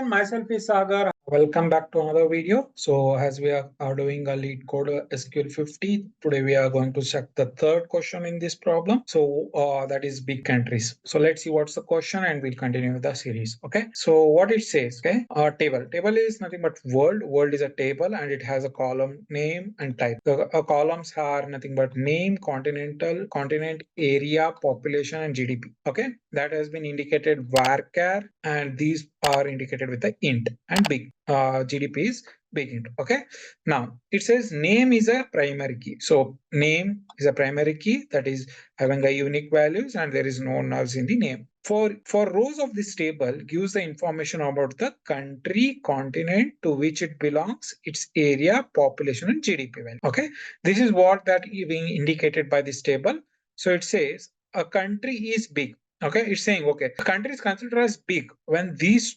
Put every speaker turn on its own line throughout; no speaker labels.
myself is Sagar. Welcome back to another video. So as we are doing a lead code SQL 50, today we are going to check the third question in this problem. So that is big countries. So let's see what's the question and we'll continue with the series. Okay. So what it says, okay, table. Table is nothing but world. World is a table and it has a column name and type. The columns are nothing but name, continent, area, population and GDP. Okay. That has been indicated varchar and these are indicated with the int and big. GDP is big int. Okay. Now it says name is a primary key. So name is a primary key that is having a unique values and there is no nulls in the name. For rows of this table gives the information about the country, continent to which it belongs, its area, population and GDP value. Okay. This is what that is being indicated by this table. So it says a country is big. Okay. It's saying, okay, a country is considered as big when this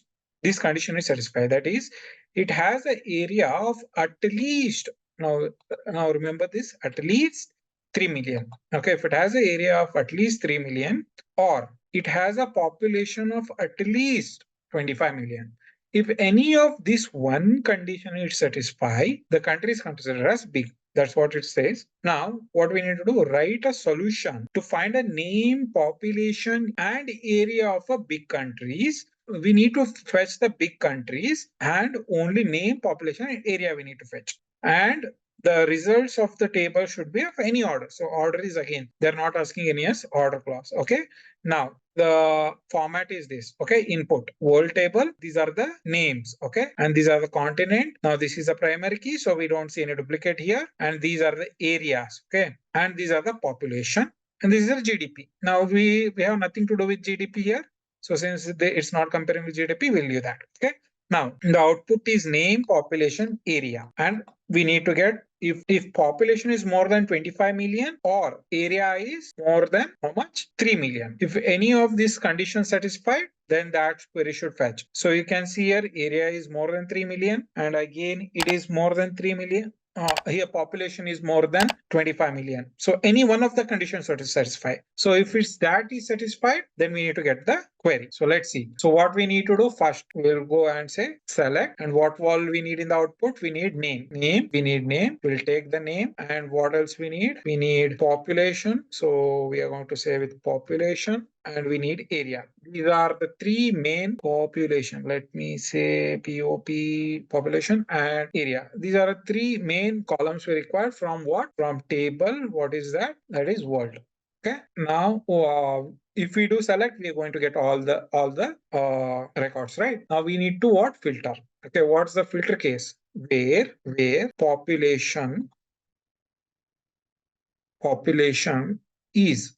condition is satisfied. That is, it has an area of at least, now remember this, at least 3 million. Okay, if it has an area of at least 3 million or it has a population of at least 25 million. If any of this one condition is satisfied, the country is considered as big. That's what it says. Now, what we need to do, write a solution to find a name, population, and area of a big countries. We need to fetch the big countries and only name, population, and area we need to fetch. And the results of the table should be of any order. So order is again, they're not asking any as order clause. Okay. Now the format is this. Okay. Input world table. These are the names. Okay. And these are the continent. Now this is a primary key. So we don't see any duplicate here. And these are the areas. Okay. And these are the population. And this is the GDP. Now we have nothing to do with GDP here. So since it's not comparing with GDP, we'll do that. Okay. Now the output is name, population, area. And we need to get if population is more than 25 million or area is more than how much? 3 million. If any of these conditions satisfied, then that query should fetch. So you can see here area is more than 3 million and again it is more than 3 million. Here population is more than 25 million. So any one of the conditions are satisfied. So if it's that is satisfied, then we need to get the query. So let's see. So what we need to do first, we'll go and say select, and what wall we need in the output, we need name. We need name. We'll take the name. And what else we need? We need population. So we are going to say with population. And we need area. These are the three main population. Let me say POP, population and area. These are the three main columns we require from what? From table. What is that? That is world. Okay. Now, if we do select, we are going to get all the records, right? Now we need to what? Filter. Okay. What's the filter case? Where population is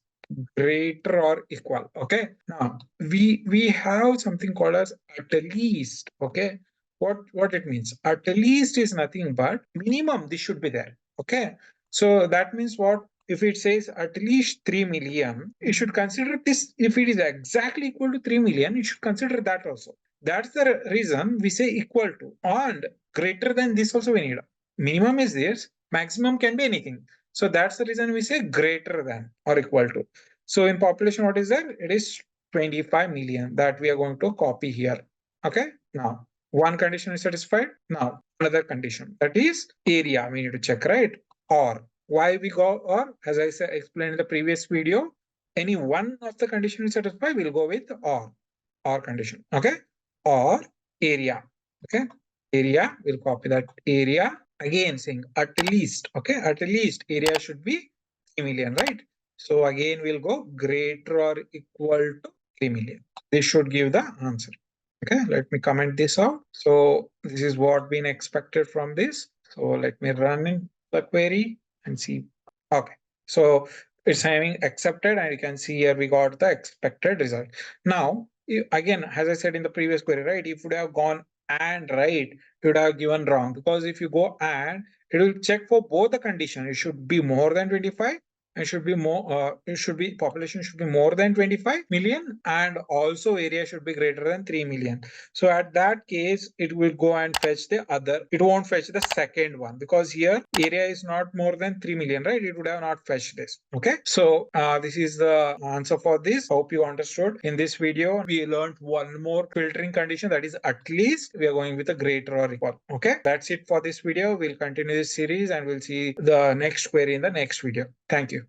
greater or equal. Okay. Now we have something called as at least. Okay. What it means? At least is nothing but minimum. This should be there. Okay. So that means what? If it says at least 3 million, it should consider this. If it is exactly equal to 3 million, it should consider that also. That's the reason we say equal to, and greater than this also we need. Minimum is this. Maximum can be anything. So that's the reason we say greater than or equal to. So in population, what is that? It is 25 million that we are going to copy here. Okay. Now, one condition is satisfied. Now, another condition, that is area. We need to check, right? Or why we go or, as I said, explained in the previous video, any one of the condition is satisfied, we'll go with or condition. Okay. Or area. Okay. Area, we'll copy that area. Again saying at least. Okay. At least area should be 3 million, right? So again, we'll go greater or equal to 3 million. This should give the answer. Okay, let me comment this out. So this is what been expected from this. So let me run in the query and see. Okay, so it's having accepted and you can see here we got the expected result. Now, again, as I said in the previous query, right, if you would have gone and right, you would have given wrong, because if you go and it will check for both the condition. It should be more than 25 and should be more, population should be more than 25 million, and also area should be greater than 3 million. So at that case, it will go and fetch the other. It won't fetch the second one because here area is not more than 3 million, right? It would have not fetched this. Okay. So this is the answer for this. Hope you understood. In this video, we learned one more filtering condition, that is at least we are going with a greater or equal. Okay. That's it for this video. We'll continue this series and we'll see the next query in the next video. Thank you.